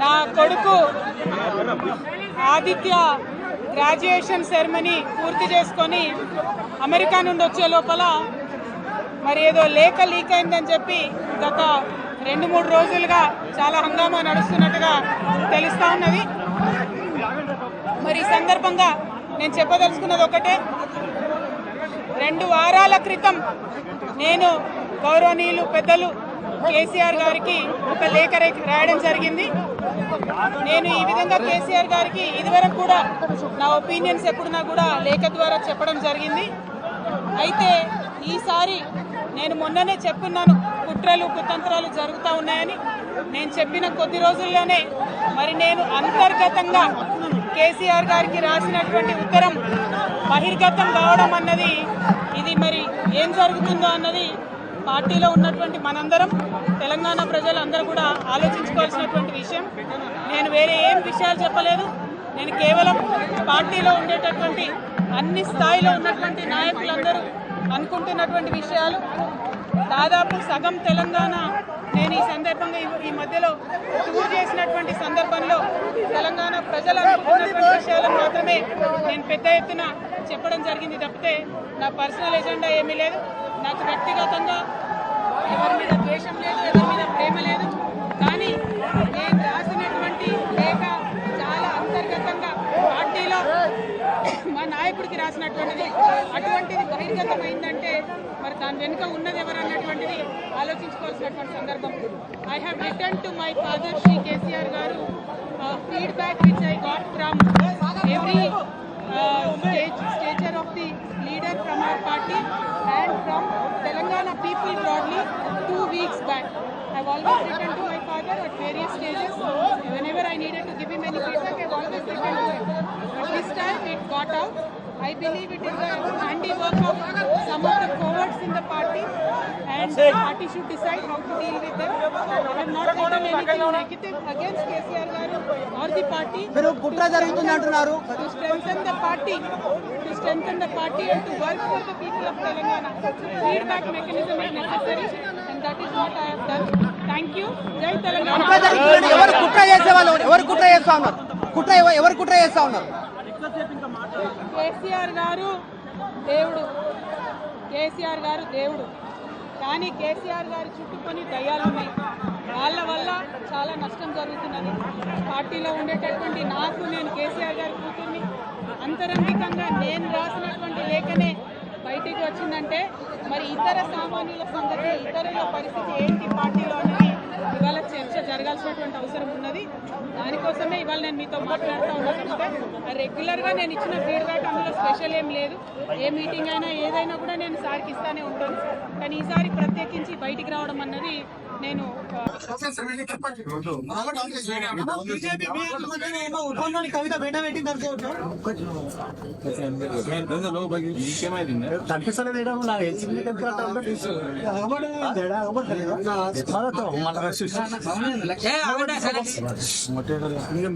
నా కొడుకు Aditya graduation ceremony పూర్తి చేసుకొని అమెరికా నుండి వచ్చే లోపల మరి ఏదో లేఖ లీక్ అయిందని చెప్పి గత 2-3 రోజులుగా చాలా హంగామా నడుస్తున్నట్టుగా తెలుస్తూ ఉన్నది. మరి ఈ సందర్భంగా నేను చెప్పదలుచుకున్నది ఒకటే, 2 వారాల క్రితం నేను గౌరవనీయులు పెద్దలు కేసీఆర్ గారికి ఒక లేఖ రాయడం జరిగింది. నేను ఈ విధంగా కేసీఆర్ గారికి ఇదివరకు కూడా నా ఒపీనియన్స్ ఎప్పుడున్నా కూడా లేఖ ద్వారా చెప్పడం జరిగింది. అయితే ఈసారి నేను మొన్ననే చెప్పున్నాను, కుట్రలు కుతంత్రాలు జరుగుతూ ఉన్నాయని. నేను చెప్పిన కొద్ది రోజుల్లోనే మరి నేను అంతర్గతంగా కేసీఆర్ గారికి రాసినటువంటి ఉత్తరం బహిర్గతం కావడం అన్నది, ఇది మరి ఏం జరుగుతుందో అన్నది పార్టీలో ఉన్నటువంటి మనందరం, తెలంగాణ ప్రజలందరూ కూడా ఆలోచించుకోవాల్సినటువంటి విషయం. నేను వేరే ఏం విషయాలు చెప్పలేదు. నేను కేవలం పార్టీలో ఉండేటటువంటి అన్ని స్థాయిలో ఉన్నటువంటి నాయకులందరూ అనుకుంటున్నటువంటి విషయాలు. దాదాపు సగం తెలంగాణ నేను ఈ సందర్భంగా ఈ మధ్యలో టూర్ చేసినటువంటి సందర్భంలో తెలంగాణ ప్రజలు అనుకుంటున్నటువంటి విషయాలను మాత్రమే నేను పెద్ద ఎత్తున చెప్పడం జరిగింది తప్పితే నా పర్సనల్ ఎజెండా ఏమీ లేదు. నాకు వ్యక్తిగతంగా ఎవరి మీద ద్వేషం లేదు, ఎవరి మీద ప్రేమ లేదు. కానీ నేను రాసినటువంటి లేఖ చాలా అంతర్గతంగా పార్టీలో మా నాయకుడికి రాసినటువంటిది. అటువంటిది బహిర్గతమైందంటే మరి దాని వెనుక ఉన్నది ఎవరు అన్నటువంటిది ఆలోచించుకోవాల్సినటువంటి సందర్భం. I have return to my father Shri KCR garu feedback which I got from every stature of the leader from our party and from Telangana people broadly 2 weeks back. I've always written to my father at various stages. Whenever I needed to give him any feedback, I've always written to him. But this time it got out. I believe it is the handiwork of some of the cowards in the party, and the party should decide how to deal with them. I have not written anything negative against KCR garu or the party. To strengthen the party and to work for the people of Telangana. Feedback mechanism is necessary, and that is what I have done. Thank you. Jai Telangana. KCR గారు దేవుడు, కేసీఆర్ గారు దేవుడు. కానీ కేసీఆర్ గారు చుట్టుకొని దయ్యాలు ఉన్నాయి. వాళ్ళ వల్ల చాలా నష్టం జరుగుతున్నది. పార్టీలో ఉండేటటువంటి నాకు, నేను కేసీఆర్ గారి కూతుర్ని, అంతరంగికంగా నేను రాసినటువంటి లేఖనే బయటికి వచ్చిందంటే మరి ఇతర సామాన్యుల సంగతి, ఇతరుల పరిస్థితి ఏంటి పార్టీలో అనేది ఇవాళ చర్చ జరగాల్సినటువంటి అవసరం ఉన్నది. దానికోసమే ఇవాళ నేను మీతో మాట్లాడుతూ ఉన్నాను. రెగ్యులర్గా నేను ఇచ్చిన ఫీడ్బ్యాక్ అందులో స్పెషల్ ఏం లేదు. ఏ మీటింగ్ అయినా ఏదైనా కూడా నేను సార్కి ఇస్తానే ఉంటాను. కానీ ఈసారి ప్రత్యేకించి బయటికి రావడం అన్నది నేను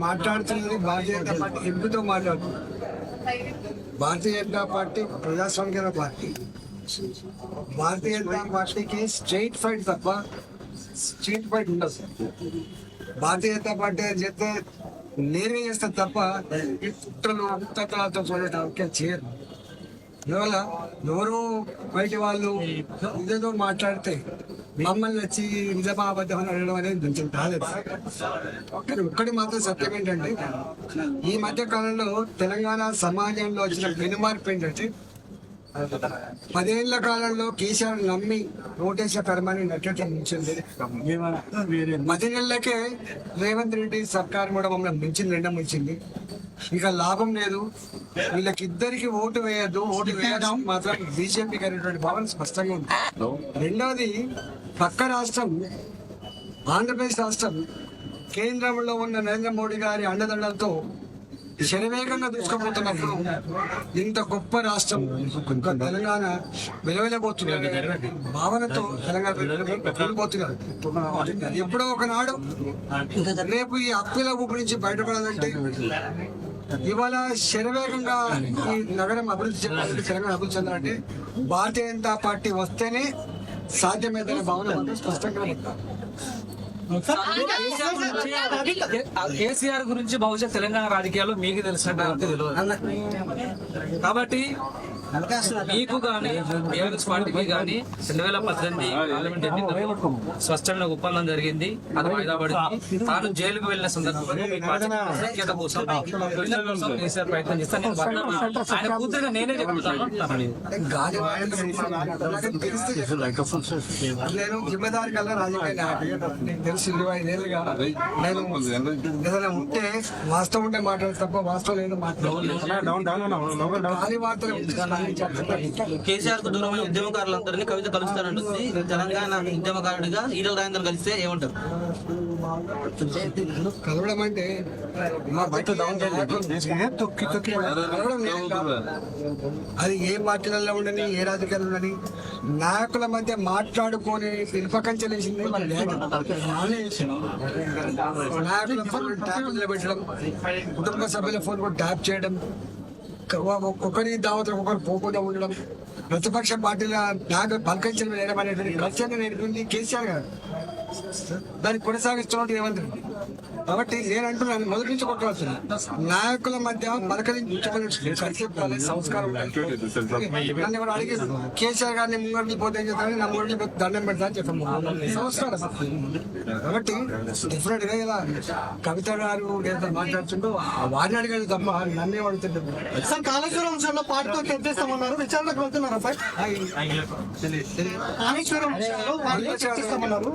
మాట్లాడుతున్నది భారతీయ జనతా పార్టీ ఎంపితో మాట్లాడుతుంది. భారతీయ జనతా పార్టీ ప్రజాస్వామ్య పార్టీ. భారతీయ జనతా పార్టీకి స్ట్రైట్ ఫైట్ తప్ప స్ట్రీట్ ఫైట్ ఉండదు. భారతీయ జనతా పార్టీ చేస్తే నేనే చేస్తారు తప్ప కుట్రలు కుతంత్రాలతో చూడటానికి చేయరు. ఇవాళ ఎవరు బయట వాళ్ళు ఇదేదో మాట్లాడితే మమ్మల్ని వచ్చి నిజమాబద్ధం అని అడగడం అనేది కొంచెం కాలేదు. కానీ ఒక్కటి మాత్రం సత్యం ఏంటంటే ఈ మధ్య కాలంలో తెలంగాణ సమాజంలో వచ్చిన పెనుమార్పు ఏంటంటే 10 ఏళ్ల కాలంలో కేసీఆర్ నమ్మి ఓటేసే కర్మాన్ని నచ్చటం మించింది. 10 నెలలకే రేవంత్ రెడ్డి సర్కార్ కూడా మమ్మల్ని మించింది, మించింది. ఇక లాభం లేదు, వీళ్ళకిద్దరికి ఓటు వేయద్దు, ఓటు వేయడం మాత్రం బీజేపీకి అనేటువంటి భావన స్పష్టంగా ఉంది. రెండవది, పక్క రాష్ట్రం ఆంధ్రప్రదేశ్ రాష్ట్రం కేంద్రంలో ఉన్న నరేంద్ర మోడీ గారి అండదండలతో శరవేగంగా దూసుకుపోతున్నప్పుడు ఇంత గొప్ప రాష్ట్రం తెలంగాణ వెలవెలబోతున్నారు భావనతో తెలంగాణ వెళ్ళిపోతున్నారు. ఎప్పుడో ఒకనాడు రేపు ఈ అప్పుల ఊపు నుంచి బయటపడాలంటే ఇవాళ శరవేగంగా ఈ నగరం అభివృద్ధి చెందాలంటే, తెలంగాణ అభివృద్ధి చెందాలంటే భారతీయ జనతా పార్టీ వస్తేనే సాధ్యమేదనే భావన స్పష్టంగా కేసీఆర్ గురించి బహుశా తెలంగాణ రాజకీయాల్లో మీకు తెలిసినట్టు తెలియదు కాబట్టి మీకు కానీ టీఆర్ఎస్ పార్టీకి కానీ 2018 పార్లమెంట్ ఎన్నికల్లో స్పష్టమైన ఒప్పందం జరిగింది. అది వాయిదా పడింది. తాను జైలుకు వెళ్లిన సందర్భంలో మీ పార్టీ సఖ్యత కోసం కేసీఆర్ ప్రయత్నం చేస్తే ఆయన కూతురుగా నేనే చెప్తాను. నేను జిమ్మదారి కల్లా రాజకీయ తెలిసి 25 ఏళ్ళుగా నేను ఏదైనా ఉంటే వాస్తవం ఉంటే మాట్లాడు తప్ప వాస్తవం లేదు మాట్లాడు. కేసీఆర్ కు దూరమైన ఉద్యమకారులందరినీ కవిత కలుస్తానంటుంది. తెలంగాణ ఉద్యమకారుడిగా ఈటల రాజేందర్ కలిస్తే ఏమంటారు? కలవడం అంటే అది ఏ పార్టీలలో ఉండని ఏ రాజకీయాలు ఉండని నాయకుల మధ్య మాట్లాడుకొని ఇరుపకంచెలేసింది నాయకుల ఫోన్ ట్యాప్ నిలబెట్టడం, కుటుంబ సభ్యుల ఫోన్ కూడా ట్యాప్ చేయడం, ఒకరి దావతలు ఒకరు పోకుండా ఉండడం, ప్రతిపక్ష పార్టీల నాకు పలకంచెలు వేయడం అనేటువంటి కల్చర్ని నేర్పింది కేసీఆర్ గారు. దాన్ని కొనసాగిస్తున్నట్టు ఏమంటారు. కాబట్టి నేను అంటున్నాను మొదటి నుంచి కొట్టవలసింది నాయకుల మధ్య పలకరించుకోవాలి సంస్కారం. నన్ను ఎవరు అడిగి కేసీఆర్ గారిని ముంగడికి పోతే ఏం చేస్తానని నా ముంగడికి దండం పెడతా అని చెప్పాము సంస్కారం. కాబట్టి డిఫరెంట్ గా ఇలా కవిత గారు ఏదో మాట్లాడుతుంటో వారిని అడిగాడు తప్ప నన్నే అడుగుతుంటారు. సార్ కాళేశ్వరం అంశంలో పార్టీతో చర్చిస్తామన్నారు, విచారణకు వెళ్తున్నారా సార్? కాళేశ్వరం విషయంలో పార్టీతో చర్చిస్తామన్నారు.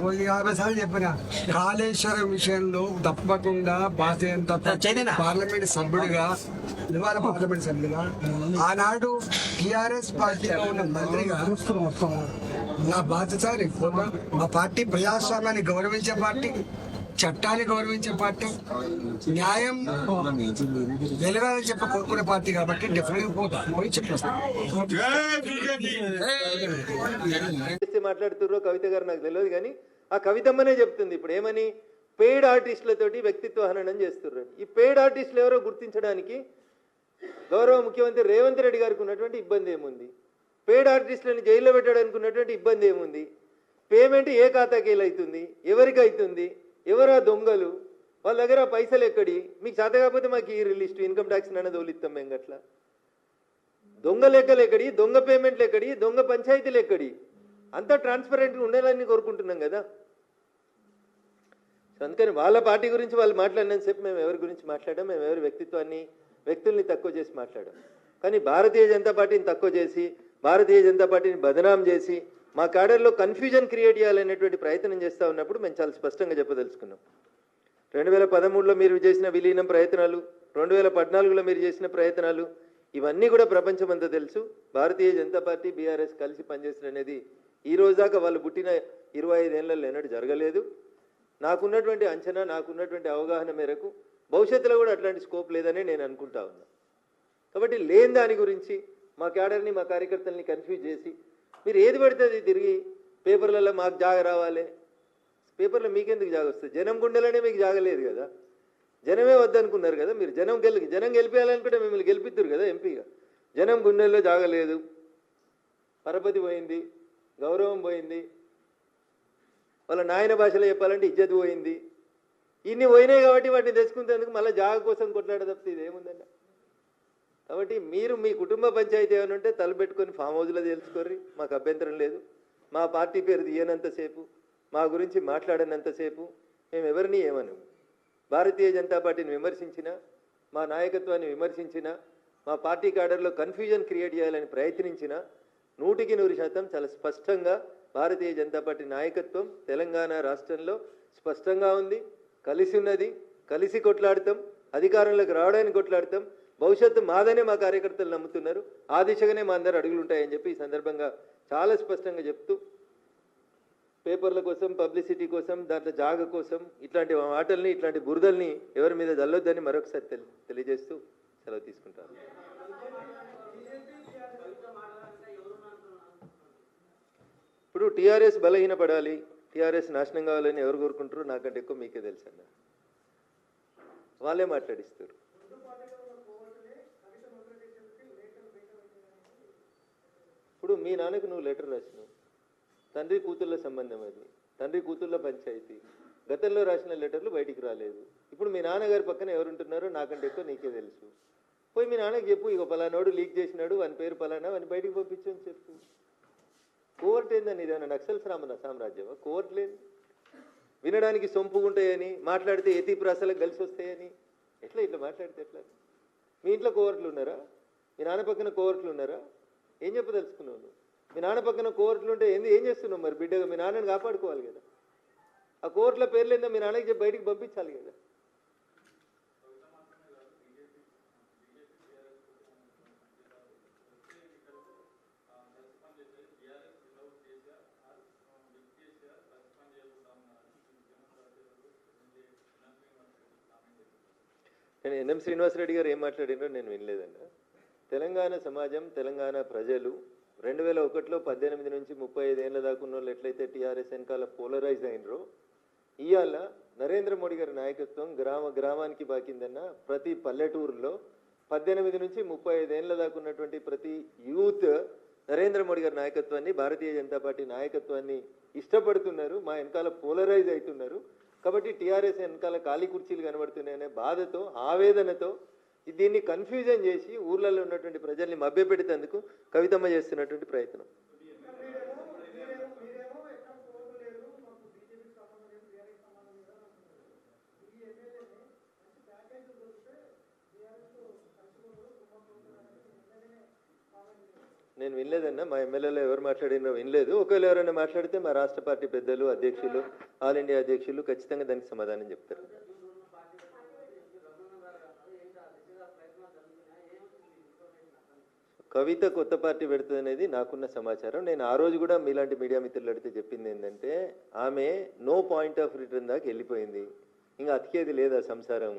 50 సార్లు చెప్పిన కాళేశ్వరం విషయంలో తప్పకుండా భారతీయ జనతా పార్టీ పార్లమెంట్ సభ్యుడిగా పార్లమెంట్ సభ్యుడిగా ఆనాడు టిఆర్ఎస్ పార్టీలో ఉన్న మంత్రిగా నా బాధ్యత ఎక్కువగా మా పార్టీ ప్రజాస్వామ్యాన్ని గౌరవించే పార్టీ, చట్టాన్ని గౌరవించే పార్టీ, న్యాయం వెలగాలని చెప్పి కోరుకునే పార్టీ కాబట్టి డెఫినెట్ పోయి చెప్పేస్తాను. మాట్లాడుతుర్రో కవిత గారు నాకు తెలియదు కానీ ఆ కవితమ్మనే చెప్తుంది ఇప్పుడు ఏమని, పెయిడ్ ఆర్టిస్టులతోటి వ్యక్తిత్వ హననం చేస్తుర్రు. ఈ పెయిడ్ ఆర్టిస్టులు ఎవరో గుర్తించడానికి గౌరవ ముఖ్యమంత్రి రేవంత్ రెడ్డి గారికి ఉన్నటువంటి ఇబ్బంది ఏముంది? పెయిడ్ ఆర్టిస్టులను జైల్లో పెట్టడానికి ఉన్నటువంటి ఇబ్బంది ఏముంది? పేమెంట్ ఏ ఖాతాకి అవుతుంది, ఎవరికి అవుతుంది, ఎవరా దొంగలు, వాళ్ళ దగ్గర పైసలు ఎక్కడి, మీకు చేత కాకపోతే మాకు ఈ లిస్టు ఇన్కమ్ ట్యాక్స్ నన్ను తోలిస్తాం మేము గట్లా. దొంగ లెక్కలు ఎక్కడి, దొంగ పేమెంట్లు ఎక్కడి, దొంగ పంచాయతీలు ఎక్కడి, అంతా ట్రాన్స్పరెంట్గా ఉండాలని కోరుకుంటున్నాం కదా. అందుకని వాళ్ళ పార్టీ గురించి వాళ్ళు మాట్లాడినంతసేపు మేము ఎవరి గురించి మాట్లాడాం, మేము ఎవరి వ్యక్తుల్ని తక్కువ చేసి మాట్లాడాం. కానీ భారతీయ జనతా పార్టీని తక్కువ చేసి, భారతీయ జనతా పార్టీని బదనాం చేసి, మా క్యాడర్లో కన్ఫ్యూజన్ క్రియేట్ చేయాలనేటువంటి ప్రయత్నం చేస్తూ ఉన్నప్పుడు మేము చాలా స్పష్టంగా చెప్పదలుచుకున్నాం. 2013లో మీరు చేసిన విలీనం ప్రయత్నాలు, 2014లో మీరు చేసిన ప్రయత్నాలు, ఇవన్నీ కూడా ప్రపంచమంతా తెలుసు. భారతీయ జనతా పార్టీ బీఆర్ఎస్ కలిసి పనిచేసిన అనేది ఈ రోజు దాకా వాళ్ళు పుట్టిన 25 ఏళ్లలో ఎన్నడూ జరగలేదు. నాకున్నటువంటి అంచనా, నాకున్నటువంటి అవగాహన మేరకు భవిష్యత్తులో కూడా అట్లాంటి స్కోప్ లేదని నేను అనుకుంటా ఉన్నా. కాబట్టి లేని దాని గురించి మా క్యాడర్ని, మా కార్యకర్తల్ని కన్ఫ్యూజ్ చేసి మీరు ఏది పడితే అది తిరిగి పేపర్లలో మాకు జాగ రావాలి, పేపర్లో మీకెందుకు జాగ వస్తుంది? జనం గుండెలనే మీకు జాగలేదు కదా, జనమే వద్దనుకున్నారు కదా మీరు. జనం గెలిపేయాలనుకుంటే మిమ్మల్ని గెలిపిద్దురు కదా ఎంపీగా. జనం గుండెల్లో జాగలేదు, పరపతి పోయింది, గౌరవం పోయింది, వాళ్ళ నాయన భాషలో చెప్పాలంటే ఇజ్జత్ పోయింది. ఇన్ని పోయినాయి కాబట్టి వాటిని తెచ్చుకునేందుకు మళ్ళీ జాగ కోసం కొట్లాడ తప్పితే ఇదేముందన్న. కాబట్టి మీరు మీ కుటుంబ పంచాయతీ ఏమైనా ఉంటే తలపెట్టుకొని ఫామ్ హౌస్లో తెలుసుకోర్రి, మాకు అభ్యంతరం లేదు. మా పార్టీ పేరు తీయనంతసేపు, మా గురించి మాట్లాడనంతసేపు మేము ఎవరిని ఏమను. భారతీయ జనతా పార్టీని విమర్శించినా, మా నాయకత్వాన్ని విమర్శించినా, మా పార్టీ క్యాడర్లో కన్ఫ్యూజన్ క్రియేట్ చేయాలని ప్రయత్నించినా 100% చాలా స్పష్టంగా భారతీయ జనతా పార్టీ నాయకత్వం తెలంగాణ రాష్ట్రంలో స్పష్టంగా ఉంది, కలిసి ఉన్నది, కలిసి కొట్లాడతాం, అధికారంలోకి రావడానికి కొట్లాడతాం, భవిష్యత్తు మాదనే మా కార్యకర్తలు నమ్ముతున్నారు, ఆ దిశగానే మా అందరు అడుగులు ఉంటాయని చెప్పి ఈ సందర్భంగా చాలా స్పష్టంగా చెప్తూ, పేపర్ల కోసం, పబ్లిసిటీ కోసం, దాంట్లో జాగ కోసం ఇట్లాంటి మాటల్ని, ఇట్లాంటి బురదల్ని ఎవరి మీద జల్లొద్దని మరొకసారి తెలియజేస్తూ సెలవు తీసుకుంటాను. ఇప్పుడు టీఆర్ఎస్ బలహీనపడాలి, టీఆర్ఎస్ నాశనం కావాలని ఎవరు కోరుకుంటారో నాకంటే ఎక్కువ మీకే తెలుసు అన్న. వాళ్ళే మాట్లాడిస్తారు. ఇప్పుడు మీ నాన్నకు నువ్వు లెటర్ రాసినావు, తండ్రి కూతుళ్ళ సంబంధం అది, తండ్రి కూతుళ్ళ పంచాయతీ, గతంలో రాసిన లెటర్లు బయటికి రాలేదు. ఇప్పుడు మీ నాన్నగారి పక్కన ఎవరుంటున్నారో నాకంటే ఎక్కువ నీకే తెలుసు. పోయి మీ నాన్నకి చెప్పు, ఇక పలానోడు లీక్ చేసినాడు, వాని పేరు పలానా, వాని బయటికి పంపించని చెప్పు. కోవర్ట్ ఏందని, ఇదేమన్నా నక్సల్ సామ్రాజ్యమా? కోవర్ట్ లేదు. వినడానికి సొంపుగా ఉంటాయని, మాట్లాడితే ఎతి ప్రాసలకు కలిసి వస్తాయని, ఇట్లా మాట్లాడితే ఎట్లా? మీ ఇంట్లో కోవర్ట్లు ఉన్నారా? మీ నాన్న పక్కన కోవర్ట్లు ఉన్నారా? ఏం చెప్పదలుచుకున్నావు నువ్వు? మీ నాన్న పక్కన కోవర్ట్లు ఉంటే ఏం చేస్తున్నావు మరి? బిడ్డగా మీ నాన్నని కాపాడుకోవాలి కదా. ఆ కోర్టుల పేర్లు ఏందో మీ నాన్నకి చెప్పి బయటికి పంపించాలి కదా. నేను ఎన్ఎం శ్రీనివాసరెడ్డి గారు ఏం మాట్లాడినారో నేను వినలేదన్నా. తెలంగాణ సమాజం, తెలంగాణ ప్రజలు 2001లో 18 నుంచి 35 ఏళ్ళ దాకా ఉన్న వాళ్ళు ఎట్లయితే టీఆర్ఎస్ వెనకాల పోలరైజ్ అయినరో, ఇవాళ నరేంద్ర మోడీ గారి నాయకత్వం గ్రామానికి బాకిందన్న ప్రతి పల్లెటూరులో 18 నుంచి 35 ఏళ్ళ దాకా ఉన్నటువంటి ప్రతి యూత్ నరేంద్ర మోడీ గారి నాయకత్వాన్ని, భారతీయ జనతా పార్టీ నాయకత్వాన్ని ఇష్టపడుతున్నారు. మా వెనకాల పోలరైజ్ అవుతున్నారు. కాబట్టి టీఆర్ఎస్ వెనకాల ఖాళీ కుర్చీలు కనబడుతున్నాయనే బాధతో, ఆవేదనతో దీన్ని కన్ఫ్యూజన్ చేసి ఊర్లలో ఉన్నటువంటి ప్రజల్ని మభ్యపెట్టేందుకు కవితమ్మ చేస్తున్నటువంటి ప్రయత్నం. నేను వినలేదన్నా, మా ఎమ్మెల్యేలో ఎవరు మాట్లాడినో వినలేదు. ఒకవేళ ఎవరైనా మాట్లాడితే మా రాష్ట్ర పార్టీ పెద్దలు, అధ్యక్షులు, ఆల్ ఇండియా అధ్యక్షులు ఖచ్చితంగా దానికి సమాధానం చెప్తారు. కవిత కొత్త పార్టీ పెడుతుంది అనేది నాకున్న సమాచారం. నేను ఆ రోజు కూడా మీలాంటి మీడియా మిత్రులు అడిగితే చెప్పింది ఏంటంటే, ఆమె నో పాయింట్ ఆఫ్ రిటర్న్ దాకా వెళ్ళిపోయింది, ఇంకా అతికేది లేదా సంసారం,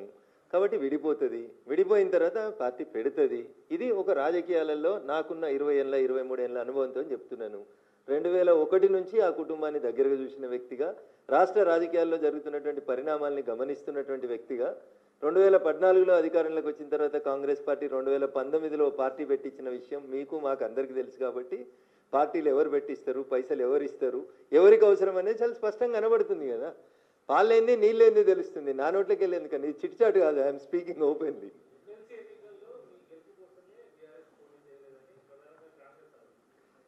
కాబట్టి విడిపోతుంది. విడిపోయిన తర్వాత పార్టీ పెడుతుంది. ఇది ఒక రాజకీయాలలో నాకున్న 20 ఏళ్ళ 23 ఏళ్ళ అనుభవంతో చెప్తున్నాను. 2001 నుంచి ఆ కుటుంబాన్ని దగ్గరగా చూసిన వ్యక్తిగా, రాష్ట్ర రాజకీయాల్లో జరుగుతున్నటువంటి పరిణామాల్ని గమనిస్తున్నటువంటి వ్యక్తిగా, 2014లో అధికారంలోకి వచ్చిన తర్వాత కాంగ్రెస్ పార్టీ 2019లో పార్టీ పెట్టించిన విషయం మీకు మాకు అందరికీ తెలుసు. కాబట్టి పార్టీలు ఎవరు పెట్టిస్తారు, పైసలు ఎవరు ఇస్తారు, ఎవరికి అవసరం అనేది చాలా స్పష్టంగా కనబడుతుంది కదా. పాలేంది నీళ్ళేంది తెలుస్తుంది. నా నోట్లోకి వెళ్ళి ఎందుకని, ఇది చిట్చాటు కాదు. I'm speaking openly.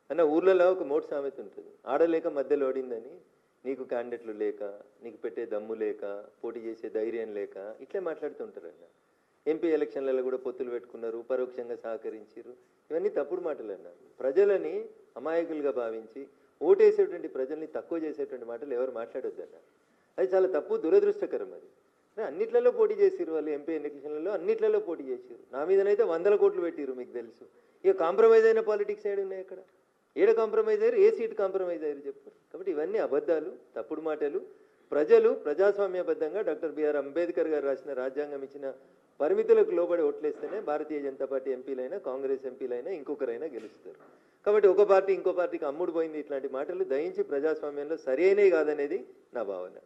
అన్న, ఊర్లలో ఒక మోటు సామెత ఉంటుంది, ఆడలేక మధ్యలో ఓడిందని. నీకు క్యాండిడేట్లు లేక, నీకు పెట్టే దమ్ము లేక, పోటీ చేసే ధైర్యం లేక ఇట్లే మాట్లాడుతుంటారన్న. ఎంపీ ఎలక్షన్లలో కూడా పొత్తులు పెట్టుకున్నారు, పరోక్షంగా సహకరించారు. ఇవన్నీ తప్పుడు మాటలు అన్న. ప్రజలని అమాయకులుగా భావించి ఓటేసేటువంటి ప్రజల్ని తక్కువ చేసేటువంటి మాటలు ఎవరు మాట్లాడొద్దన్న. అది చాలా తప్పు, దురదృష్టకరం. అది అన్నిట్లలో పోటీ చేసిరు వాళ్ళు. ఎంపీ ఎలక్షన్లలో అన్నిట్లలో పోటీ చేసిరు. నా మీదనైతే 100 కోట్లు పెట్టిరు, మీకు తెలుసు. ఇక కాంప్రమైజ్ అయిన పాలిటిక్స్ ఏడు ఉన్నాయి అక్కడ? ఏడ కాంప్రమైజ్ అయ్యారు? ఏ సీట్ కాంప్రమైజ్ అయ్యారు చెప్పారు? కాబట్టి ఇవన్నీ అబద్ధాలు, తప్పుడు మాటలు. ప్రజలు ప్రజాస్వామ్యబద్ధంగా డాక్టర్ బిఆర్ అంబేద్కర్ గారు రాసిన రాజ్యాంగం ఇచ్చిన పరిమితులకు లోబడి ఓట్లేస్తేనే భారతీయ జనతా పార్టీ ఎంపీలైనా, కాంగ్రెస్ ఎంపీలైనా, ఇంకొకరైనా గెలుస్తారు. కాబట్టి ఒక పార్టీ ఇంకో పార్టీకి అమ్ముడు పోయింది ఇట్లాంటి మాటలు దయించి ప్రజాస్వామ్యంలో సరైనవి కాదనేది నా భావన.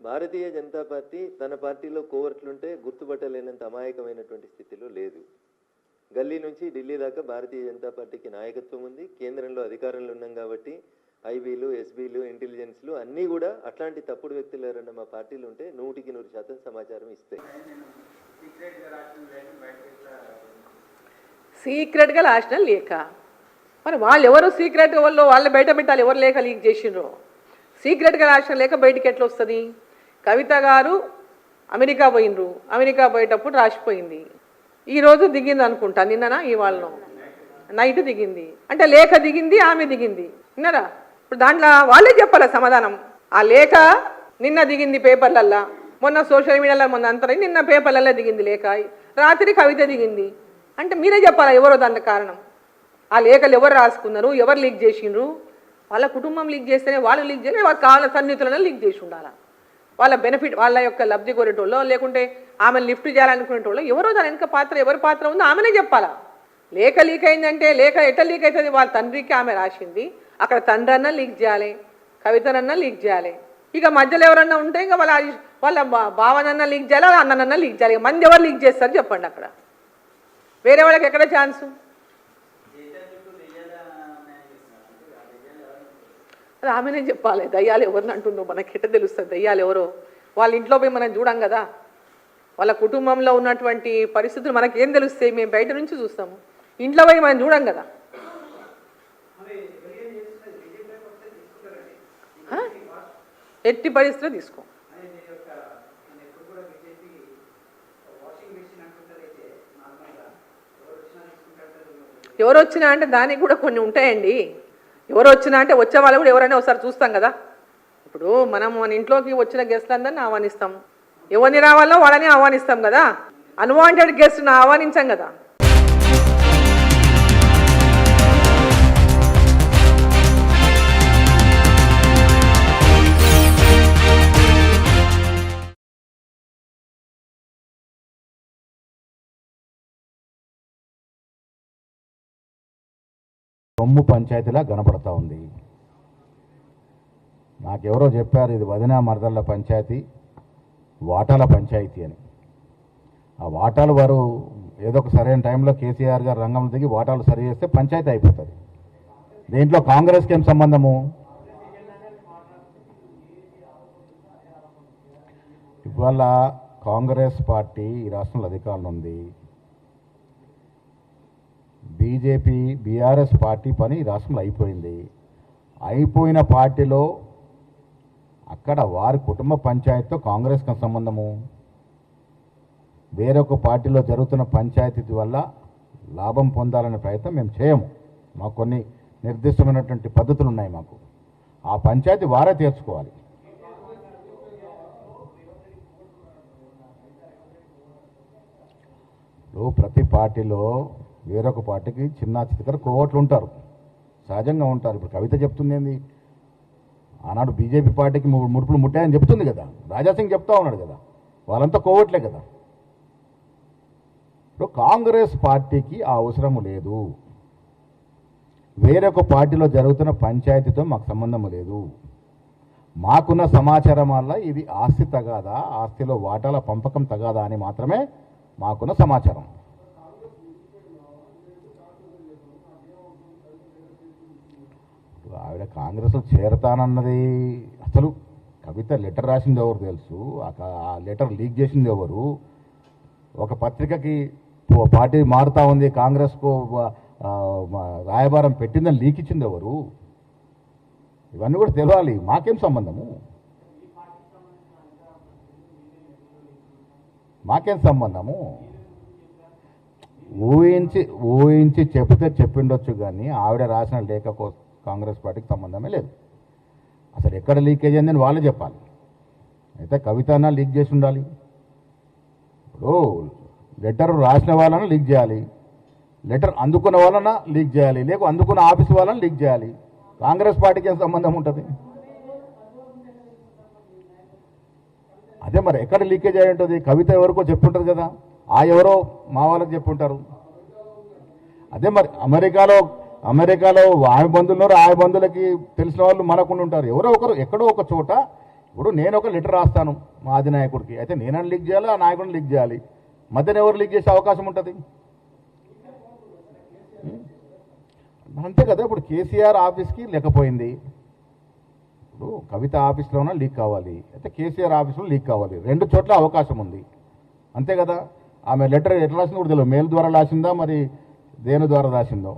భారతీయ జనతా పార్టీ తన పార్టీలో కోవర్ట్లుంటే గుర్తుపట్టలేనంత అమాయకమైనటువంటి స్థితిలో లేదు. గల్లీ నుంచి ఢిల్లీ దాకా భారతీయ జనతా పార్టీకి నాయకత్వం ఉంది. కేంద్రంలో అధికారంలో ఉన్నాం కాబట్టి ఐబీలు, ఎస్బీలు, ఇంటెలిజెన్స్లు అన్నీ కూడా అట్లాంటి తప్పుడు వ్యక్తులు ఎవరన్నా మా పార్టీలు ఉంటే 100% సమాచారం ఇస్తాయి. సీక్రెట్గా రాసిన లేఖ, మరి వాళ్ళు ఎవరు సీక్రెట్ వాళ్ళు బయట పెట్టాలి, ఎవరు లేఖ లీక్ చేసిండ్రో. సీక్రెట్గా రాసిన లేఖ బయటికి ఎట్లా వస్తుంది? కవిత గారు అమెరికా పోయినరు, అమెరికా పోయేటప్పుడు రాసిపోయింది. ఈరోజు దిగింది అనుకుంటా, నిన్ననా ఇవాళనో నైట్ దిగింది. అంటే లేఖ దిగింది, ఆమె దిగింది, విన్నారా? ఇప్పుడు దాంట్లో వాళ్ళే చెప్పాలి సమాధానం. ఆ లేఖ నిన్న దిగింది పేపర్లల్లా, మొన్న సోషల్ మీడియాలో, మొన్న అంతా నిన్న పేపర్లల్లో దిగింది లేఖ, రాత్రి కవిత దిగింది. అంటే మీరే చెప్పాలా ఎవరో దానికి కారణం. ఆ లేఖలు ఎవరు రాసుకున్నారు, ఎవరు లీక్ చేసిండ్రు? వాళ్ళ కుటుంబం లీక్ చేస్తేనే వాళ్ళు లీక్ చేయలే, వాళ్ళకి కావాల సన్నిహితులను లీక్ చేసి ఉండాలి. వాళ్ళ బెనిఫిట్, వాళ్ళ యొక్క లబ్ధి కోరేటోళ్ళో లేకుంటే ఆమెను లిఫ్ట్ చేయాలనుకునేటోళ్ళు ఎవరో దాని వెనక పాత్ర, ఎవరి పాత్ర ఉందో ఆమెనే చెప్పాలా. లేఖ లీక్ అయిందంటే లేఖ ఎట్లా లీక్ అవుతుంది? వాళ్ళ తండ్రికి ఆమె రాసింది, అక్కడ తండ్రి అన్నా లీక్ చేయాలి, కవితనన్నా లీక్ చేయాలి. ఇక మధ్యలో ఎవరన్నా ఉంటే ఇంకా వాళ్ళ భావనన్నా లీక్ చేయాలి, వాళ్ళ అన్ననన్నా లీక్ చేయాలి. మంది ఎవరు లీక్ చేస్తారు చెప్పండి అక్కడ? వేరే వాళ్ళకి ఎక్కడ ఛాన్సు? అది ఆమెనే చెప్పాలి. దయ్యాలు ఎవరిని అంటున్నావు, మనకెట్ట తెలుస్తుంది దయ్యాలు ఎవరో? వాళ్ళ ఇంట్లో పోయి మనం చూడం కదా, వాళ్ళ కుటుంబంలో ఉన్నటువంటి పరిస్థితులు మనకేం తెలుస్తాయి? మేము బయట నుంచి చూస్తాము, ఇంట్లో పోయి మనం చూడం కదా. ఎట్టి పరిస్థితిలో తీసుకో. ఎవరు వచ్చినా అంటే దానికి కూడా కొన్ని ఉంటాయండి. ఎవరు వచ్చినా అంటే వచ్చే వాళ్ళు కూడా ఎవరైనా ఒకసారి చూస్తాం కదా. ఇప్పుడు మనం మన ఇంట్లోకి వచ్చిన గెస్ట్లందరినీ ఆహ్వానిస్తాం, ఎవరిని రావాలో వాళ్ళని ఆహ్వానిస్తాం కదా. అన్వాంటెడ్ గెస్ట్ని ఆహ్వానించాం కదా. కొమ్ము పంచాయతీలా కనపడతా ఉంది. నాకెవరో చెప్పారు ఇది వదినా మరదళ్ళ పంచాయతీ, వాటాల పంచాయతీ అని. ఆ వాటాలు వారు ఏదో ఒక సరైన టైంలో కేసీఆర్ గారు రంగంలో దిగి వాటాలు సరి చేస్తే పంచాయతీ అయిపోతుంది. దీంట్లో కాంగ్రెస్కి ఏం సంబంధము? ఇవాళ కాంగ్రెస్ పార్టీ ఈ రాష్ట్రంలో అధికారంలో ఉంది. బీజేపీ బీఆర్ఎస్ పార్టీ పని ఈ రాష్ట్రంలో అయిపోయింది. అయిపోయిన పార్టీలో అక్కడ వారి కుటుంబ పంచాయతీతో కాంగ్రెస్కి సంబంధము. వేరొక పార్టీలో జరుగుతున్న పంచాయతీ వల్ల లాభం పొందాలనే ప్రయత్నం మేము చేయము. మాకు కొన్ని నిర్దిష్టమైనటువంటి పద్ధతులు ఉన్నాయి. మాకు ఆ పంచాయతీ వారే తీర్చుకోవాలి. ప్రతి పార్టీలో వేరొక పార్టీకి చిన్న చితకర కోవట్లు ఉంటారు, సహజంగా ఉంటారు. ఇప్పుడు కవిత చెప్తుంది ఏంది, ఆనాడు బీజేపీ పార్టీకి ముడుపులు ముట్టాయని చెప్తుంది కదా, రాజాసింగ్ చెప్తా ఉన్నాడు కదా, వాళ్ళంతా కోవట్లే కదా. ఇప్పుడు కాంగ్రెస్ పార్టీకి ఆ అవసరము లేదు. వేరొక పార్టీలో జరుగుతున్న పంచాయతీతో మాకు సంబంధం లేదు. మాకున్న సమాచారం వల్ల ఇది ఆస్తి తగాదా, ఆస్తిలో వాటాల పంపకం తగాదా అని మాత్రమే మాకున్న సమాచారం. ఆవిడ కాంగ్రెస్లో చేరతానన్నది అసలు కవిత లెటర్ రాసింది ఎవరు తెలుసు, ఆ లెటర్ లీక్ చేసింది ఎవరు, ఒక పత్రికకి పార్టీ మారుతా ఉంది కాంగ్రెస్కు రాయబారం పెట్టిందని లీక్ ఇచ్చింది ఎవరు, ఇవన్నీ కూడా తెలియాలి. మాకేం సంబంధము? మాకేం సంబంధము? ఊహించి చెప్తే చెప్పిండొచ్చు, కానీ ఆవిడ రాసిన లేఖ కాంగ్రెస్ పార్టీకి సంబంధమే లేదు. అసలు ఎక్కడ లీకేజ్ అయిందని వాళ్ళే చెప్పాలి. అయితే కవితనా లీక్ చేసి ఉండాలి. ఇప్పుడు లెటర్ రాసిన వాళ్ళని లీక్ చేయాలి, లెటర్ అందుకున్న వాళ్ళన లీక్ చేయాలి, లేక అందుకున్న ఆఫీసు వాళ్ళని లీక్ చేయాలి. కాంగ్రెస్ పార్టీకి ఏం సంబంధం ఉంటుంది? అదే మరి ఎక్కడ లీకేజ్ అయి ఉంటుంది? కవిత ఎవరికో చెప్పుంటారు కదా, ఆ ఎవరో మా వాళ్ళకి చెప్పుంటారు. అదే మరి అమెరికాలో ఆమె బంధువులు ఆ బంధువులకి తెలిసిన వాళ్ళు మనకుండా ఉంటారు. ఎవరో ఒకరు ఎక్కడో ఒక చోట. ఇప్పుడు నేను ఒక లెటర్ రాస్తాను మా అధినాయకుడికి, అయితే నేనని లీక్ చేయాలి, ఆ నాయకుడిని లీక్ చేయాలి. మధ్యన ఎవరు లీక్ చేసే అవకాశం ఉంటుంది? అంతే కదా. ఇప్పుడు కేసీఆర్ ఆఫీస్కి లేకపోయింది, ఇప్పుడు కవిత ఆఫీస్లోనే లీక్ కావాలి, అయితే కేసీఆర్ ఆఫీస్లో లీక్ కావాలి. రెండు చోట్ల అవకాశం ఉంది, అంతే కదా. ఆమె లెటర్ ఎట్లా రాసిందో కూడా తెలియదు, మెయిల్ ద్వారా రాసిందా మరి దేని ద్వారా రాసిందో.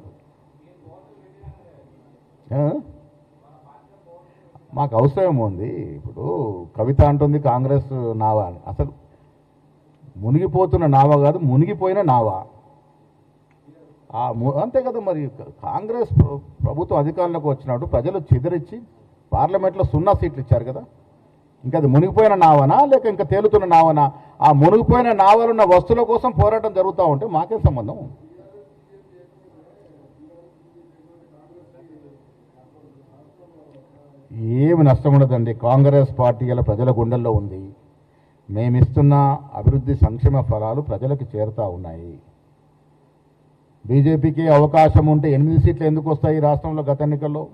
మాకు అవసరం ఉంది. ఇప్పుడు కవిత అంటుంది కాంగ్రెస్ నావా అని. అసలు మునిగిపోతున్న నావా కాదు, మునిగిపోయిన నావా. అంతే కదా. మరి కాంగ్రెస్ ప్రభుత్వం అధికారంలోకి వచ్చినప్పుడు ప్రజలు చెదిరించి పార్లమెంట్లో 0 సీట్లు ఇచ్చారు కదా. ఇంకా అది మునిగిపోయిన నావనా లేక ఇంకా తేలుతున్న నావనా? ఆ మునిగిపోయిన నావలున్న వస్తువుల కోసం పోరాటం జరుగుతూ ఉంటే మాకేం సంబంధం? ఏమి నష్టం ఉండదండి. కాంగ్రెస్ పార్టీ ఇలా ప్రజల గుండెల్లో ఉంది. మేమిస్తున్న అభివృద్ధి సంక్షేమ ఫలాలు ప్రజలకు చేరుతూ ఉన్నాయి. బీజేపీకి అవకాశం ఉంటే 8 సీట్లు ఎందుకు వస్తాయి రాష్ట్రంలో గత ఎన్నికల్లో?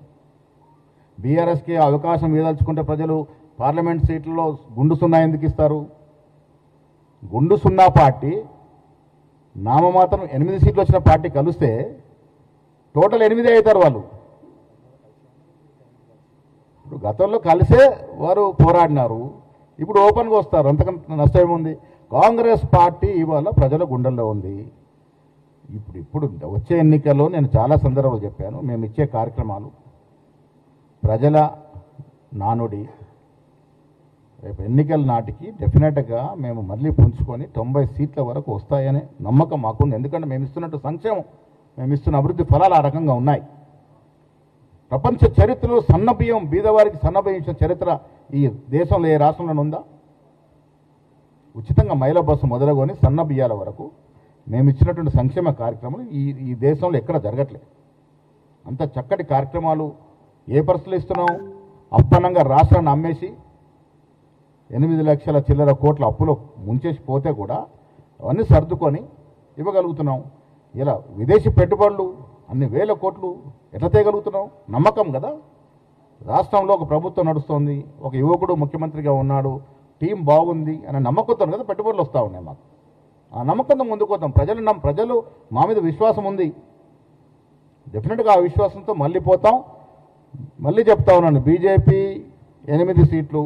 బీఆర్ఎస్కి అవకాశం ఏదలుచుకుంటే ప్రజలు పార్లమెంట్ సీట్లలో గుండు 0 ఎందుకు ఇస్తారు? గుండు 0 పార్టీ నామమాత్రం 8 సీట్లు వచ్చిన పార్టీ కలిస్తే టోటల్ 8 అవుతారు వాళ్ళు. ఇప్పుడు గతంలో కలిసే వారు పోరాడినారు, ఇప్పుడు ఓపెన్గా వస్తారు, అంతకంత నష్టం ఏముంది? కాంగ్రెస్ పార్టీ ఇవాళ ప్రజల గుండెల్లో ఉంది. ఇప్పుడు వచ్చే ఎన్నికల్లో నేను చాలా సందర్భాలు చెప్పాను, మేము ఇచ్చే కార్యక్రమాలు ప్రజల నానుడి. రేపు ఎన్నికల నాటికి డెఫినెట్గా మేము మళ్ళీ పుంజుకొని 90 సీట్ల వరకు వస్తాయనే నమ్మకం మాకుంది. ఎందుకంటే మేము ఇస్తున్నట్టు సంక్షేమం, మేము ఇస్తున్న అభివృద్ధి ఫలాలు ఆ రకంగా ఉన్నాయి. ప్రపంచ చరిత్రలో సన్నబియ్యం బీదవారికి సన్నబియ్యం ఇచ్చిన చరిత్ర ఈ దేశంలో ఏ రాష్ట్రంలో ఉందా? ఉచితంగా మహిళా బస్సు మొదలుకొని సన్న బియ్యాల వరకు మేము ఇచ్చినటువంటి సంక్షేమ కార్యక్రమాలు ఈ దేశంలో ఎక్కడ జరగట్లేదు. అంత చక్కటి కార్యక్రమాలు ఏ పరిస్థితులు ఇస్తున్నాం? అప్పనంగా రాష్ట్రాన్ని అమ్మేసి 8 లక్షల చిల్లర కోట్ల అప్పులో ముంచేసి పోతే కూడా అవన్నీ సర్దుకొని ఇవ్వగలుగుతున్నాం. ఇలా విదేశీ పెట్టుబడులు అన్ని వేల కోట్లు ఎట్లా తేయగలుగుతున్నాం? నమ్మకం కదా. రాష్ట్రంలో ఒక ప్రభుత్వం నడుస్తోంది, ఒక యువకుడు ముఖ్యమంత్రిగా ఉన్నాడు, టీం బాగుంది అనే నమ్మకంతో కదా పెట్టుబడులు వస్తూ ఉన్నాయి మాకు. ఆ నమ్మకంతో ముందుకు పోతాం. ప్రజలు మా మీద విశ్వాసం ఉంది, డెఫినెట్గా ఆ విశ్వాసంతో మళ్ళీ పోతాం. మళ్ళీ చెప్తా ఉన్నాను, బీజేపీ 8 సీట్లు,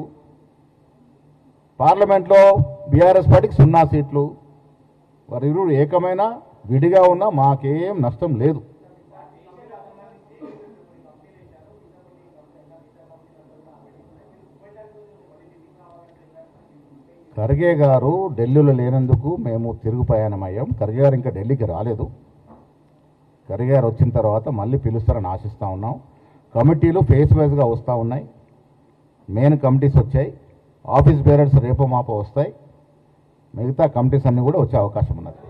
పార్లమెంట్లో బీఆర్ఎస్ పార్టీకి 0 సీట్లు. వారిరువురు ఏకమైన విడిగా ఉన్నా మాకేం నష్టం లేదు. ఖర్గే గారు ఢిల్లీలో లేనందుకు మేము తిరుగు ప్రయాణమయ్యాం. ఖర్గే గారు ఇంకా ఢిల్లీకి రాలేదు. ఖర్గే గారు వచ్చిన తర్వాత మళ్ళీ పిలుస్తారని ఆశిస్తూ ఉన్నాం. కమిటీలు ఫేస్ వైజ్గా వస్తూ ఉన్నాయి. మెయిన్ కమిటీస్ వచ్చాయి, ఆఫీస్ బేరర్స్ రేపో మాపో వస్తాయి, మిగతా కమిటీస్ అన్నీ కూడా వచ్చే అవకాశం ఉన్నది.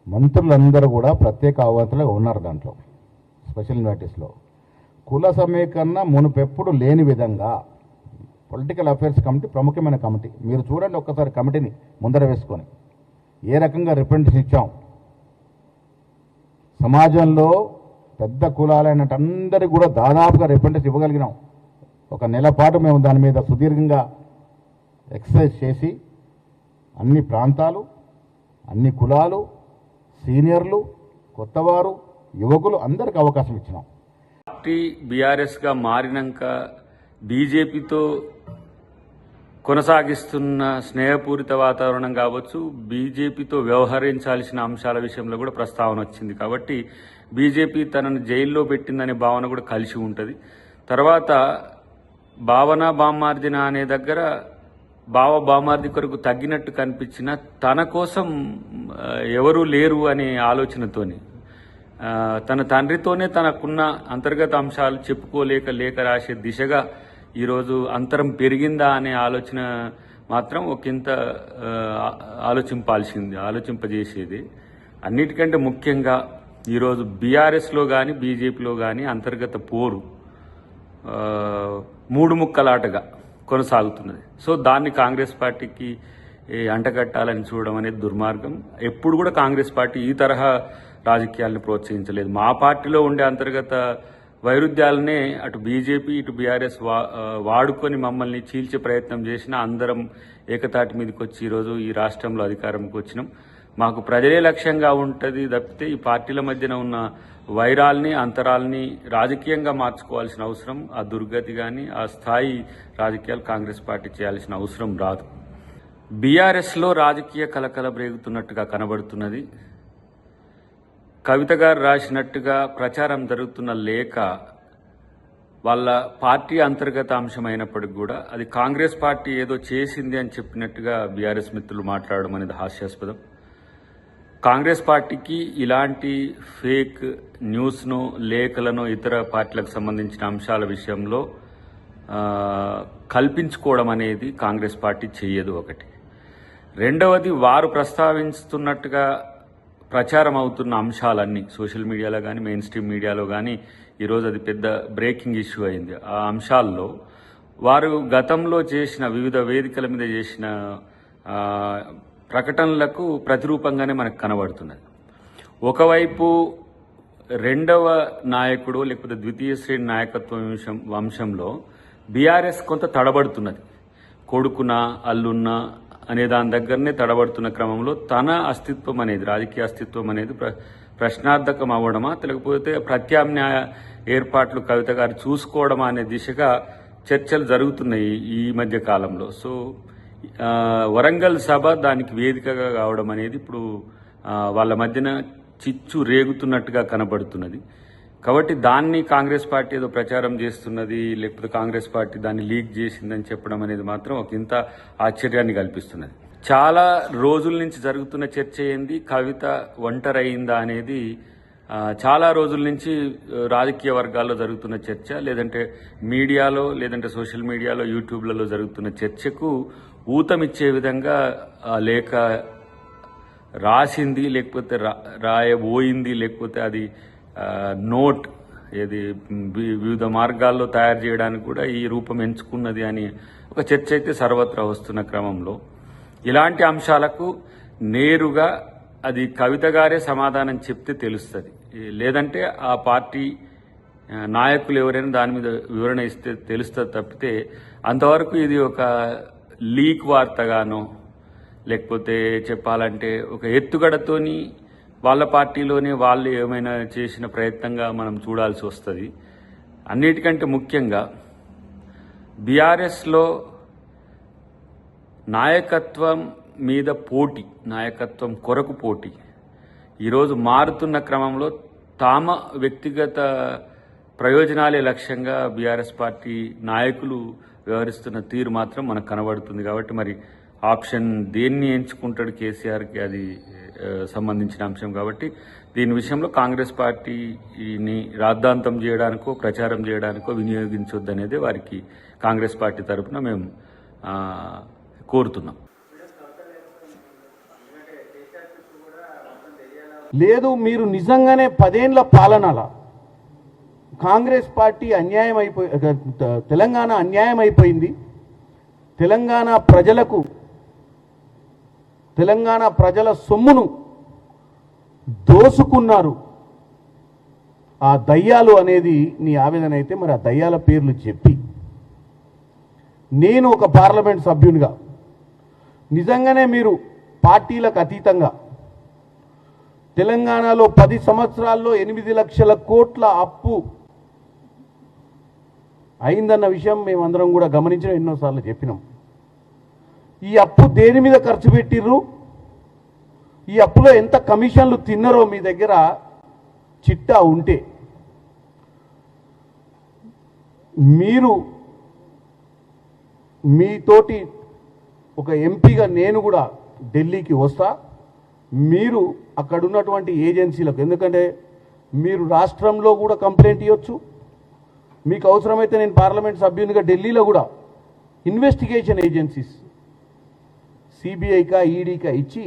మంత్రులందరూ కూడా ప్రత్యేక ఆహ్వానితులుగా ఉన్నారు దాంట్లో, స్పెషల్ నోటీస్లో. కుల సమీకరణ మునుపెప్పుడు లేని విధంగా పొలిటికల్ అఫైర్స్ కమిటీ ప్రముఖమైన కమిటీ. మీరు చూడండి ఒక్కసారి కమిటీని ముందర వేసుకొని ఏ రకంగా రిప్రజెంటేషన్ ఇచ్చాం. సమాజంలో పెద్ద కులాలైనట్టు అందరికీ కూడా దాదాపుగా రిప్రజెంటేషన్ ఇవ్వగలిగినాం. ఒక నెల పాటు మేము దాని మీద సుదీర్ఘంగా ఎక్సర్సైజ్ చేసి అన్ని ప్రాంతాలు, అన్ని కులాలు, సీనియర్లు, కొత్తవారు, యువకులు అందరికీ అవకాశం ఇచ్చినాం. పార్టీ బీఆర్ఎస్గా మారినాక బీజేపీతో కొనసాగిస్తున్న స్నేహపూరిత వాతావరణం కావచ్చు, బీజేపీతో వ్యవహరించాల్సిన అంశాల విషయంలో కూడా ప్రస్తావన వచ్చింది. కాబట్టి బీజేపీ తనను జైల్లో పెట్టిందనే భావన కూడా కలిసి ఉంటుంది. తర్వాత భావన బామ్మార్దిన అనే దగ్గర బామ్మార్ది కొరకు తగ్గినట్టు కనిపించిన తన కోసం ఎవరూ లేరు అనే ఆలోచనతోని తన తండ్రితోనే తనకున్న అంతర్గత అంశాలు చెప్పుకోలేక రాసే దిశగా ఈరోజు అంతరం పెరిగిందా అనే ఆలోచన మాత్రం ఒకంత ఆలోచింపజేసేది. అన్నిటికంటే ముఖ్యంగా ఈరోజు బీఆర్ఎస్లో కానీ బీజేపీలో కానీ అంతర్గత పోరు 3 ముక్కలాటగా కొనసాగుతున్నది. సో దాన్ని కాంగ్రెస్ పార్టీకి అంటగట్టాలని చూడడం అనేది దుర్మార్గం. ఎప్పుడు కూడా కాంగ్రెస్ పార్టీ ఈ తరహా రాజకీయాలను ప్రోత్సహించలేదు. మా పార్టీలో ఉండే అంతర్గత వైరుధ్యాలనే అటు బీజేపీ ఇటు బీఆర్ఎస్ వాడుకొని మమ్మల్ని చీల్చే ప్రయత్నం చేసినా అందరం ఏకతాటి మీదకి వచ్చి ఈరోజు ఈ రాష్ట్రంలో అధికారంకి వచ్చినాం. మాకు ప్రజలే లక్ష్యంగా ఉంటుంది తప్పితే ఈ పార్టీల మధ్యన ఉన్న వైరాల్ని అంతరాల్ని రాజకీయంగా మార్చుకోవాల్సిన అవసరం, ఆ దుర్గతి కానీ ఆ స్థాయి రాజకీయాలు కాంగ్రెస్ పార్టీ చేయాల్సిన అవసరం రాదు. బీఆర్ఎస్లో రాజకీయ కలకల రేగుతున్నట్టుగా కనబడుతున్నది. కవిత గారు రాసినట్టుగా ప్రచారం జరుగుతున్న లేఖ వాళ్ళ పార్టీ అంతర్గత అంశమైనప్పటికీ కూడా అది కాంగ్రెస్ పార్టీ ఏదో చేసింది అని చెప్పినట్టుగా బీఆర్ఎస్ మిత్రులు మాట్లాడడం అనేది హాస్యాస్పదం. కాంగ్రెస్ పార్టీకి ఇలాంటి ఫేక్ న్యూస్ను, లేఖలను ఇతర పార్టీలకు సంబంధించిన అంశాల విషయంలో కల్పించుకోవడం అనేది కాంగ్రెస్ పార్టీ చెయ్యదు. ఒకటి. రెండవది, వారు ప్రస్తావిస్తున్నట్టుగా ప్రచారం అవుతున్న అంశాలన్నీ సోషల్ మీడియాలో కానీ మెయిన్ స్ట్రీమ్ మీడియాలో కానీ ఈరోజు అది పెద్ద బ్రేకింగ్ ఇష్యూ అయింది. ఆ అంశాల్లో వారు గతంలో చేసిన వివిధ వేదికల మీద చేసిన ప్రకటనలకు ప్రతిరూపంగానే మనకు కనబడుతున్నది. ఒకవైపు రెండవ నాయకుడు లేకపోతే ద్వితీయ శ్రేణి నాయకత్వం వంశంలో బీఆర్ఎస్ కొంత తడబడుతున్నది. కొడుకునా అల్లున్నా అనే దాని దగ్గరనే తడబడుతున్న క్రమంలో తన అస్తిత్వం అనేది, రాజకీయ అస్తిత్వం అనేది ప్రశ్నార్థకం అవ్వడమా, లేకపోతే ప్రత్యామ్నాయ ఏర్పాట్లు కవిత గారు చూసుకోవడమా అనే దిశగా చర్చలు జరుగుతున్నాయి ఈ మధ్య కాలంలో. సో వరంగల్ సభ దానికి వేదికగా కావడం అనేది ఇప్పుడు వాళ్ళ మధ్యన చిచ్చు రేగుతున్నట్టుగా కనబడుతున్నది. కాబట్టి దాన్ని కాంగ్రెస్ పార్టీ ఏదో ప్రచారం చేస్తున్నది, లేకపోతే కాంగ్రెస్ పార్టీ దాన్ని లీక్ చేసిందని చెప్పడం అనేది మాత్రం ఒక ఇంత ఆశ్చర్యాన్ని కల్పిస్తున్నది. చాలా రోజుల నుంచి జరుగుతున్న చర్చ ఏంది, కవిత ఒంటరైందా అనేది చాలా రోజుల నుంచి రాజకీయ వర్గాల్లో జరుగుతున్న చర్చ, లేదంటే మీడియాలో, లేదంటే సోషల్ మీడియాలో, యూట్యూబ్లలో జరుగుతున్న చర్చకు ఊతమిచ్చే విధంగా లేఖ రాసింది, లేకపోతే రాయబోయింది, లేకపోతే అది నోట్ ఏది వివిధ మార్గాల్లో తయారు చేయడానికి కూడా ఈ రూపం ఎంచుకున్నది అని ఒక చర్చ అయితే సర్వత్రా వస్తున్న క్రమంలో ఇలాంటి అంశాలకు నేరుగా అది కవిత గారే సమాధానం చెప్తే తెలుస్తుంది. లేదంటే ఆ పార్టీ నాయకులు ఎవరైనా దాని మీద వివరణ ఇస్తే తెలుస్తుంది తప్పితే అంతవరకు ఇది ఒక లీక్ వార్తగానో, లేకపోతే చెప్పాలంటే ఒక ఎత్తుగడతోని వాళ్ళ పార్టీలోనే వాళ్ళు ఏమైనా చేసిన ప్రయత్నంగా మనం చూడాల్సి వస్తుంది. అన్నిటికంటే ముఖ్యంగా బీఆర్ఎస్లో నాయకత్వం మీద పోటీ, నాయకత్వం కొరకు పోటీ ఈరోజు మారుతున్న క్రమంలో తామ వ్యక్తిగత ప్రయోజనాలే లక్ష్యంగా బీఆర్ఎస్ పార్టీ నాయకులు వ్యవహరిస్తున్న తీరు మాత్రం మనకు కనబడుతుంది. కాబట్టి మరి ఆప్షన్ దేన్ని ఎంచుకుంటాడు కేసీఆర్కి అది సంబంధించిన అంశం. కాబట్టి దీని విషయంలో కాంగ్రెస్ పార్టీని రాద్ధాంతం చేయడానికో ప్రచారం చేయడానికో వినియోగించొద్దనేది వారికి కాంగ్రెస్ పార్టీ తరఫున మేము కోరుతున్నాం. లేదు, మీరు నిజంగానే 10 ఏళ్ల పాలనల కాంగ్రెస్ పార్టీ అన్యాయం అయిపోయి, తెలంగాణ అన్యాయం అయిపోయింది, తెలంగాణ ప్రజలకు, తెలంగాణ ప్రజల సొమ్మును దోసుకున్నారు ఆ దయ్యాలు అనేది నీ ఆవేదన అయితే మరి ఆ దయ్యాల పేర్లు చెప్పి, నేను ఒక పార్లమెంట్ సభ్యునిగా నిజంగానే మీరు పార్టీలకు అతీతంగా తెలంగాణలో 10 సంవత్సరాల్లో 8 లక్షల కోట్ల అప్పు అయిందన్న విషయం మేమందరం కూడా గమనించిన, ఎన్నోసార్లు చెప్పినాం. ఈ అప్పు దేని మీద ఖర్చు పెట్టిర్రు, ఈ అప్పులో ఎంత కమిషన్లు తిన్నారో మీ దగ్గర చిట్టా ఉంటే మీరు మీతోటి ఒక ఎంపీగా నేను కూడా ఢిల్లీకి వస్తా, మీరు అక్కడ ఉన్నటువంటి ఏజెన్సీలకు, ఎందుకంటే మీరు రాష్ట్రంలో కూడా కంప్లైంట్ ఇవ్వచ్చు, మీకు అవసరమైతే నేను పార్లమెంట్ సభ్యునిగా ఢిల్లీలో కూడా ఇన్వెస్టిగేషన్ ఏజెన్సీస్ సిబిఐకా ఈడీకా ఇచ్చి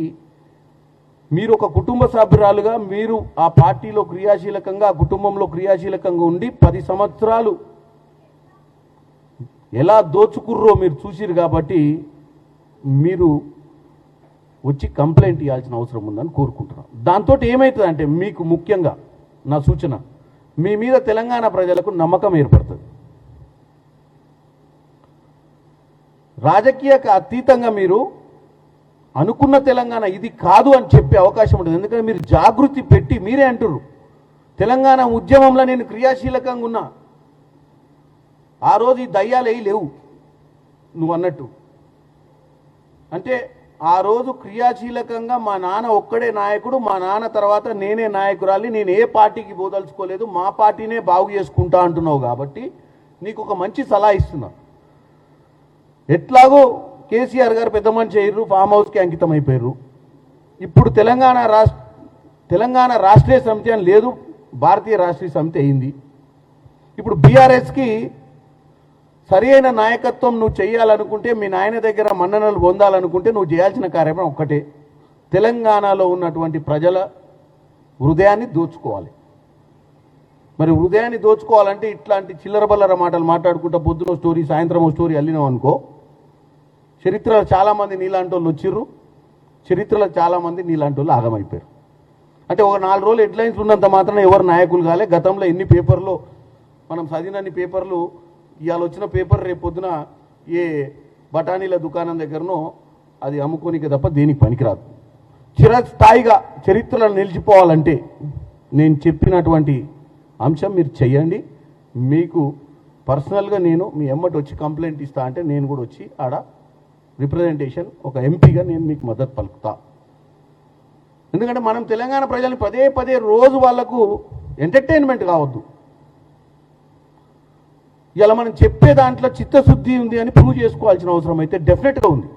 మీరు ఒక కుటుంబ సభ్యురాలుగా మీరు ఆ పార్టీలో క్రియాశీలకంగా, ఆ కుటుంబంలో క్రియాశీలకంగా ఉండి 10 సంవత్సరాలు ఎలా దోచుకుర్రో మీరు చూసిరు. కాబట్టి మీరు వచ్చి కంప్లైంట్ ఇవ్వాల్సిన అవసరం ఉందని కోరుకుంటున్నాను. దాంతో ఏమవుతుందంటే మీకు ముఖ్యంగా నా సూచన, మీ మీద తెలంగాణ ప్రజలకు నమ్మకం ఏర్పడుతుంది. రాజకీయకు అతీతంగా మీరు అనుకున్న తెలంగాణ ఇది కాదు అని చెప్పే అవకాశం ఉంటుంది. ఎందుకంటే మీరు జాగృతి పెట్టి మీరే అంటున్నారు, తెలంగాణ ఉద్యమంలో నేను క్రియాశీలకంగా ఉన్నా, ఆ రోజు ఈ దయ్యాలు లేవు నువ్వు అన్నట్టు. అంటే ఆ రోజు క్రియాశీలకంగా మా నాన్న ఒక్కడే నాయకుడు, మా నాన్న తర్వాత నేనే నాయకురాలి, నేను ఏ పార్టీకి పోదలుచుకోలేదు, మా పార్టీనే బాగు చేసుకుంటా అంటున్నావు. కాబట్టి నీకు ఒక మంచి సలహా ఇస్తున్నా. ఎట్లాగో కేసీఆర్ గారు పెద్ద మనిషి అయ్యారు, ఫామ్ హౌస్కి అంకితం అయిపోయారు. ఇప్పుడు తెలంగాణ రాష్ట్రీయ సమితి అని లేదు, భారతీయ రాష్ట్రీయ సమితి అయింది. ఇప్పుడు బీఆర్ఎస్కి సరి అయిన నాయకత్వం నువ్వు చేయాలనుకుంటే, మీ నాయన దగ్గర మన్ననలు పొందాలనుకుంటే నువ్వు చేయాల్సిన కార్యక్రమం ఒక్కటే, తెలంగాణలో ఉన్నటువంటి ప్రజల హృదయాన్ని దోచుకోవాలి. మరి హృదయాన్ని దోచుకోవాలంటే ఇట్లాంటి చిల్లర బల్లర మాటలు మాట్లాడుకుంటా పొద్దున స్టోరీ సాయంత్రం స్టోరీ అల్లినాం అనుకో, చరిత్రలో చాలామంది నీలాంటి వాళ్ళు వచ్చిర్రు, చరిత్రలో చాలామంది నీలాంటి వాళ్ళు ఆగమైపోయారు. అంటే ఒక 4 రోజులు హెడ్లైన్స్ ఉన్నంత మాత్రం ఎవరు నాయకులు కాలే. గతంలో ఎన్ని పేపర్లో మనం చదివినన్ని పేపర్లు, ఇవాళ వచ్చిన పేపర్ రేపు పొద్దున ఏ బఠానీల దుకాణం దగ్గరనో అది అమ్ముకోనికి తప్ప దేనికి పనికిరాదు. చిరస్థాయిగా చరిత్రలో నిలిచిపోవాలంటే నేను చెప్పినటువంటి అంశం మీరు చెయ్యండి. మీకు పర్సనల్గా నేను మీ ఎమ్మటి వచ్చి కంప్లైంట్ ఇస్తా అంటే నేను కూడా వచ్చి ఆడ రిప్రజెంటేషన్ ఒక ఎంపీగా నేను మీకు మద్దతు పలుకుతా. ఎందుకంటే మనం తెలంగాణ ప్రజల్ని పదే పదే రోజు వాళ్లకు ఎంటర్టైన్మెంట్ కావద్దు. ఇలా మనం చెప్పే దాంట్లో చిత్తశుద్ధి ఉంది అని ప్రూవ్ చేసుకోవాల్సిన అవసరం అయితే డెఫినెట్గా ఉంది.